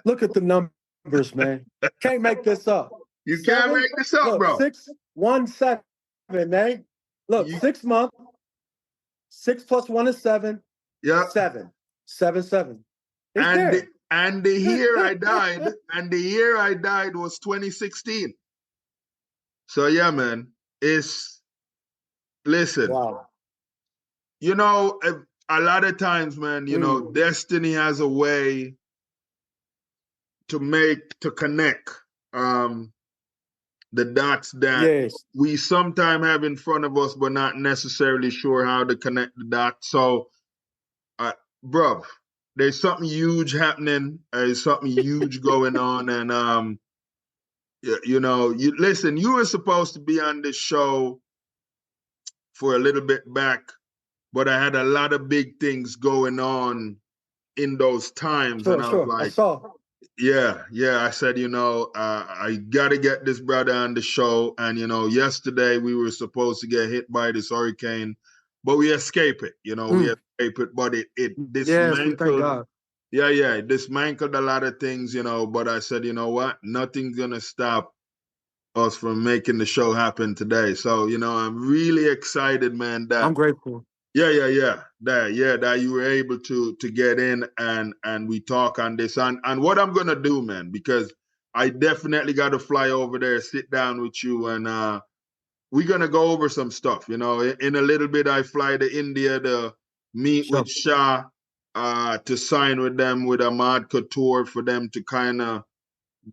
Look at the numbers, man. Can't make this up. You can't make this up, bro. 617, man. Look, 6 months. 6 plus 1 is 7. Yeah. 7. 7. It's and there. And the year I died was 2016. So yeah, man, listen, Wow. you know, a lot of times, man, you know, destiny has a way to connect the dots that Yes. we sometimes have in front of us, but not necessarily sure how to connect the dots. So, bro, there's something huge happening. There's something huge going on, and you know, you listen. You were supposed to be on this show for a little bit back, but I had a lot of big things going on in those times, and I was Sure. I like, saw. yeah. I said, you know, I got to get this brother on the show. And, you know, yesterday we were supposed to get hit by this hurricane, but we escape it. You know, we escape it, but it Yes, we thank dismantled. God. Yeah, it dismantled a lot of things, you know, but I said, you know what? Nothing's going to stop us from making the show happen today. So, you know, I'm really excited, man, I'm that grateful. that you were able to get in and we talk on this and what I'm gonna do, man, because I definitely got to fly over there, sit down with you, and we're gonna go over some stuff. You know, in a little bit, I fly to India to meet Sure. with Shah, to sign with them with Ahmad Couture for them to kind of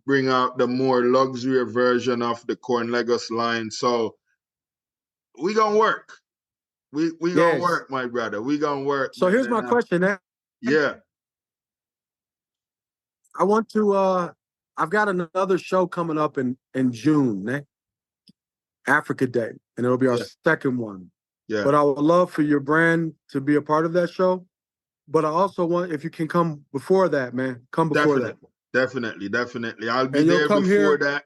bring out the more luxury version of the Cornell line. So we gonna work. We gonna Yes. work, my brother. We gonna work, So man. here's my And question. yeah. I want to I've got another show coming up in June, Africa Day, and it'll be our second one. Yeah. But I would love for your brand to be a part of that show. But I also want, if you can come before that, man, come before that. Definitely. I'll be And you'll there come before here. that.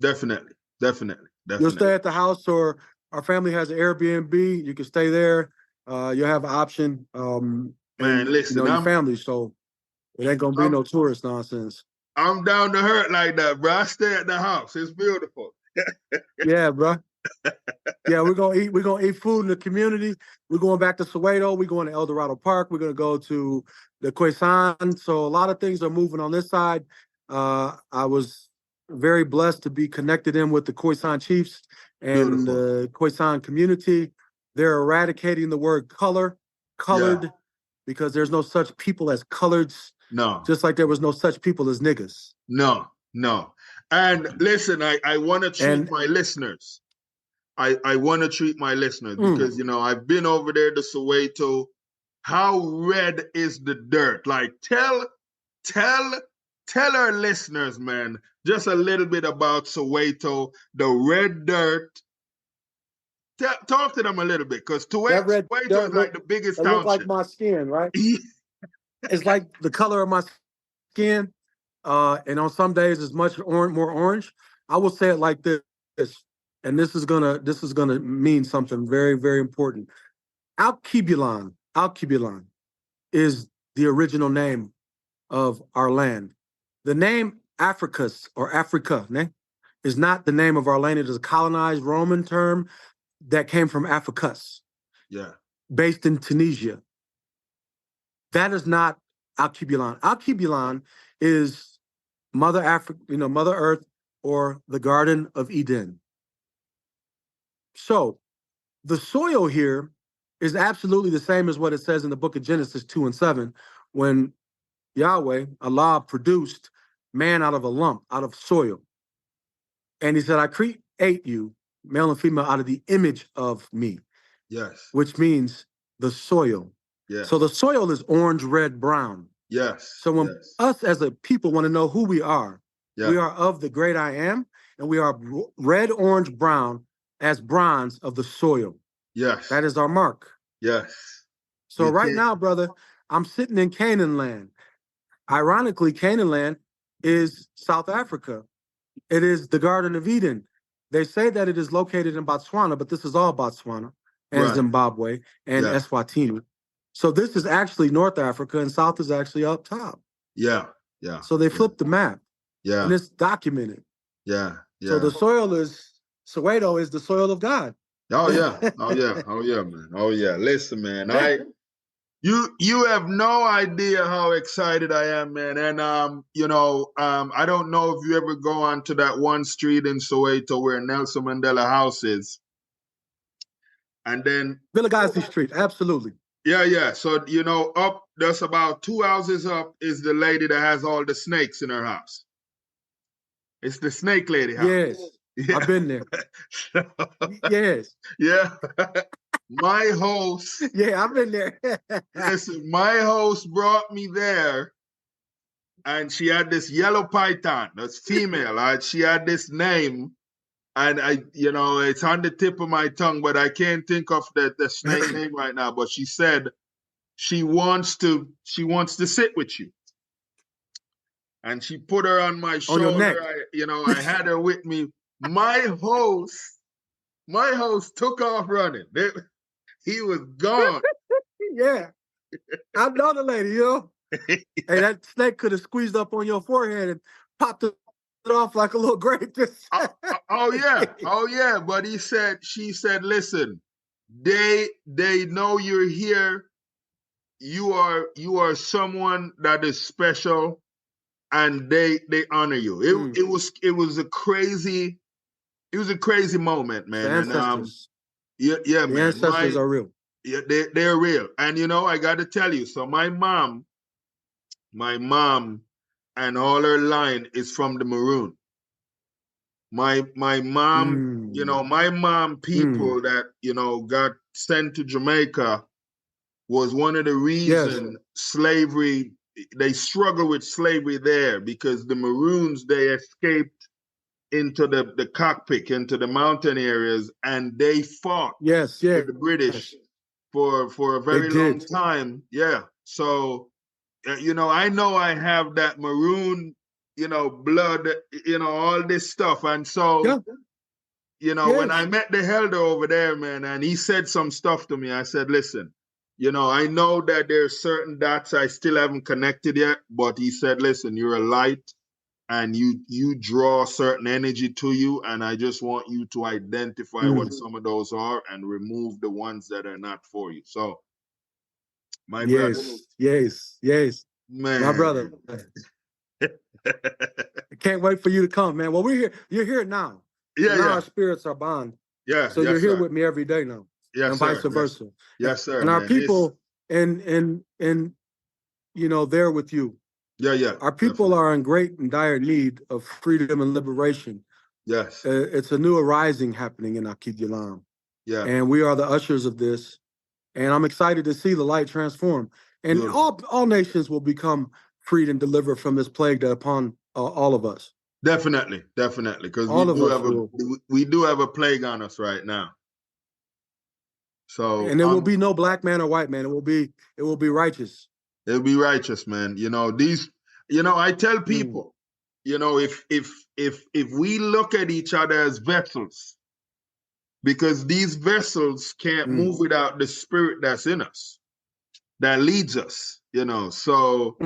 Definitely. You'll stay at the house, or our family has an Airbnb. You can stay there. You'll have an option. Man, and listen, you know, your family, so it ain't gonna be no tourist nonsense. I'm down to hurt like that, bro. I stay at the house. It's beautiful. Yeah, bro. Yeah, we're gonna eat food in the community. We're going back to Soweto. We're going to El Dorado Park. We're gonna go to the Khoisan. So a lot of things are moving on this side. I was very blessed to be connected in with the Khoisan chiefs and Beautiful. the Khoisan community. They're eradicating the word colored, because there's no such people as coloreds. No. Just like there was no such people as niggas. No. And listen, I want to treat my listeners. I want to treat my listeners because, you know, I've been over there to Soweto. How red is the dirt? Like, tell our listeners, man, just a little bit about Soweto, the red dirt. Talk to them a little bit, because Soweto is like the biggest township. It look like my skin, right? It's like the color of my skin. And on some days it's much more orange. I will say it like this, and this is gonna mean something very, very important. Alkebulan is the original name of our land. The name Africus or Africa is not the name of our land. It is a colonized Roman term that came from Africus. Yeah. Based in Tunisia. That is not Alkebulan. Alkebulan is Mother Earth, or the Garden of Eden. So the soil here is absolutely the same as what it says in the book of Genesis 2:7, when Yahweh, Allah, produced man out of a lump, out of soil. And he said, I create you, male and female, out of the image of me. Yes. Which means the soil. Yes. So the soil is orange, red, brown. Yes. So when us as a people want to know who we are of the great I am, and we are red, orange, brown as bronze of the soil. Yes. That is our mark. Yes. So right now, brother, I'm sitting in Canaan land. Ironically, Canaan land is South Africa. It is the Garden of Eden. They say that it is located in Botswana, but this is all Botswana and Zimbabwe and Eswatini. So this is actually North Africa, and South is actually up top. Yeah. So they flipped the map. Yeah. And it's documented. Yeah. So the soil Soweto is the soil of God. Oh yeah, man. Oh yeah. Listen, man. You have no idea how excited I am, man. And I don't know if you ever go onto that one street in Soweto where Nelson Mandela House is. And then Vilagazi Street, absolutely. Yeah. So up that's about 2 houses up is the lady that has all the snakes in her house. It's the snake lady house. Yes. Yeah. I've been there. Yes. Yeah. My host. Yeah, I've been there. Listen, my host brought me there, and she had this yellow python. That's female. Right? She had this name, and it's on the tip of my tongue, but I can't think of the snake name right now. But she said she wants to sit with you, and she put her on my shoulder. On your neck. I had her with me. My host took off running. He was gone. Yeah. I know the lady, Hey, that snake could have squeezed up on your forehead and popped it off like a little grape. Oh yeah. But she said, listen, they know you're here. You are someone that is special, and they honor you. It was a crazy moment, man. The ancestors. Yeah, man. The ancestors are real. Yeah, they're real. And I got to tell you, so my mom and all her line is from the Maroon. My mom, my mom people that, got sent to Jamaica was one of the reasons slavery, they struggle with slavery there, because the Maroons, they escaped into the cockpit, into the mountain areas, and they fought with the British for a very long time. Yeah. So, I know I have that Maroon, blood, all this stuff. And so, when I met the elder over there, man, and he said some stuff to me, I said, listen, I know that there's certain dots I still haven't connected yet, but he said, listen, you're a light, and you draw certain energy to you, and I just want you to identify what some of those are and remove the ones that are not for you. So, my brother. Yes. Man. My brother. I can't wait for you to come, man. Well, we're here. You're here now. Yeah, now our spirits are bond. Yeah. So you're here with me every day now. Yes, and vice versa. Yes, sir. And our people and they're with you. Yeah. Our people are in great and dire need of freedom and liberation. Yes. It's a new arising happening in Akib Yalam. Yeah. And we are the ushers of this. And I'm excited to see the light transform. And all nations will become freed and delivered from this plague that upon all of us. Definitely. Because we do have a plague on us right now. So, and there will be no black man or white man. It will be righteous. It'll be righteous, man. I tell people, if we look at each other as vessels, because these vessels can't move without the spirit that's in us, that leads us, so,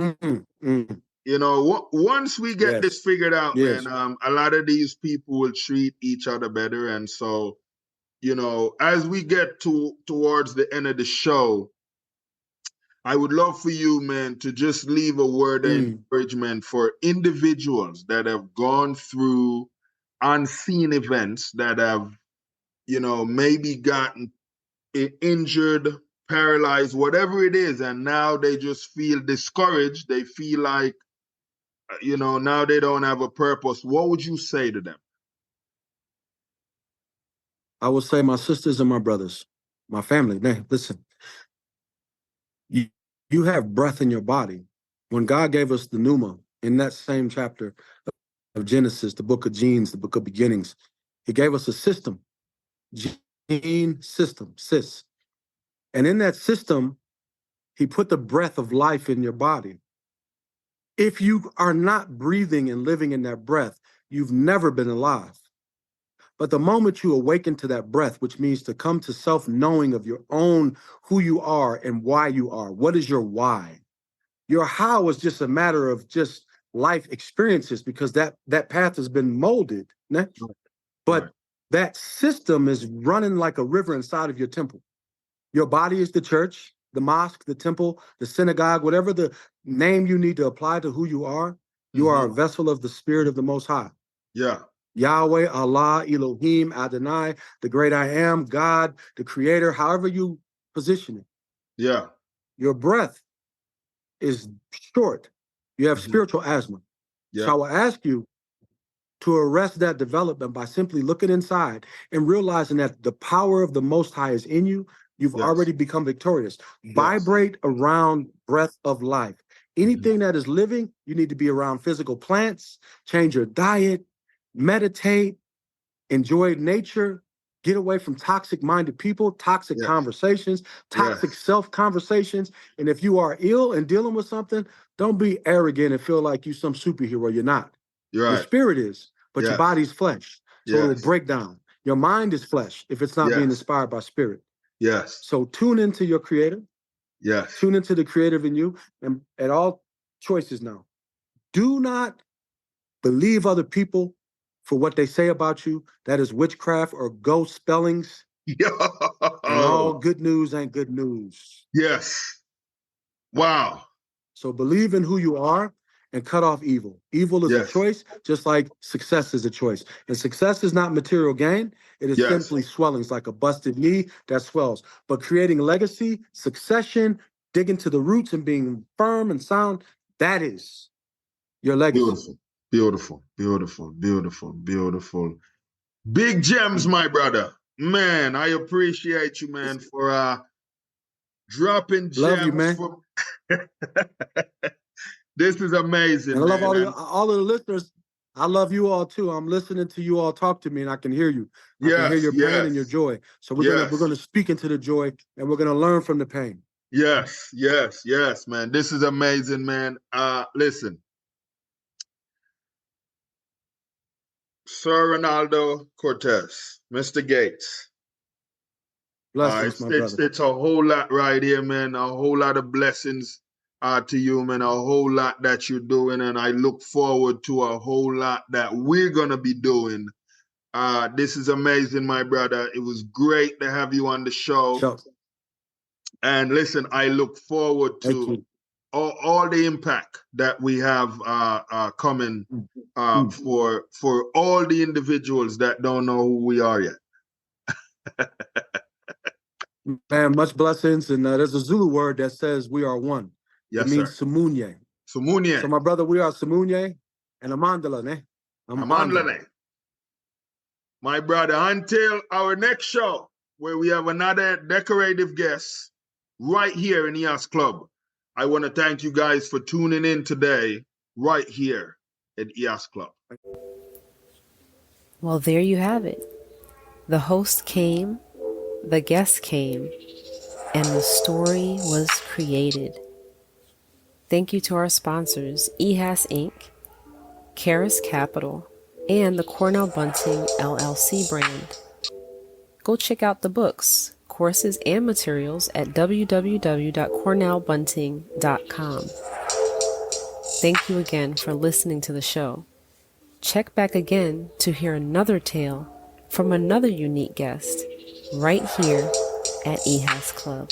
once we get this figured out, man, a lot of these people will treat each other better. And so, as we get towards the end of the show, I would love for you, man, to just leave a word of encouragement for individuals that have gone through unseen events, that have, maybe gotten injured, paralyzed, whatever it is, and now they just feel discouraged. They feel like, now they don't have a purpose. What would you say to them? I would say, my sisters and my brothers, my family, man, listen. You have breath in your body. When God gave us the pneuma in that same chapter of Genesis, the book of genes, the book of beginnings, he gave us a system, gene system, cis. And in that system, he put the breath of life in your body. If you are not breathing and living in that breath, you've never been alive. But the moment you awaken to that breath, which means to come to self-knowing of your own, who you are and why you are, what is your why? Your how is just a matter of just life experiences, because that path has been molded. Né? But that system is running like a river inside of your temple. Your body is the church. the mosque, the temple, the synagogue, whatever the name you need to apply to who you are a vessel of the Spirit of the Most High. Yeah. Yahweh, Allah, Elohim, Adonai, the great I am, God, the creator, however you position it. Yeah. Your breath is short. You have spiritual asthma. Yeah. So I will ask you to arrest that development by simply looking inside and realizing that the power of the Most High is in you. You've already become victorious. Vibrate around breath of life. Anything that is living, you need to be around physical plants, change your diet, meditate, enjoy nature, get away from toxic-minded people, toxic conversations, toxic self-conversations. And if you are ill and dealing with something, don't be arrogant and feel like you're some superhero. You're not. You're right. Your spirit is, but your body's flesh. So it'll break down. Your mind is flesh if it's not being inspired by spirit. Yes. So tune into your creator. Yes. Tune into the creative in you. And at all choices now, do not believe other people for what they say about you. That is witchcraft or ghost spellings. Yo. And all good news ain't good news. Yes. Wow. So believe in who you are and cut off evil. Evil is a choice, just like success is a choice. And success is not material gain. It is simply swellings, like a busted knee that swells. But creating legacy, succession, digging to the roots and being firm and sound, that is your legacy. Beautiful, beautiful, beautiful, beautiful. Big gems, my brother. Man, I appreciate you, man, for dropping gems. Love you, man. This is amazing. And I love all of the listeners. I love you all too. I'm listening to you all talk to me, and I can hear you. I can hear your pain and your joy. So we're gonna speak into the joy, and we're gonna learn from the pain. Yes, yes, yes, man. This is amazing, man. Listen, Sir Renaldo Cortez, Mr. Gates. Blessings, my brother. It's a whole lot right here, man. A whole lot of blessings to you, man. A whole lot that you're doing, and I look forward to a whole lot that we're gonna be doing. This is amazing, my brother. It was great to have you on the show. Sure. And listen, I look forward to all the impact that we have coming for all the individuals that don't know who we are yet. Man, much blessings. And there's a Zulu word that says we are one. Yes, it means Sumunye. Sumunye. So my brother, we are Sumunye and Amandala, ne? Amandala. My brother, until our next show, where we have another decorative guest right here in EOS Club. I want to thank you guys for tuning in today, right here at EOS Club. Well, there you have it. The host came, the guest came, and the story was created. Thank you to our sponsors, EHAS Inc., Karis Capital, and the Cornell Bunting LLC brand. Go check out the books, courses, and materials at www.cornellbunting.com. Thank you again for listening to the show. Check back again to hear another tale from another unique guest right here at EHAS Club.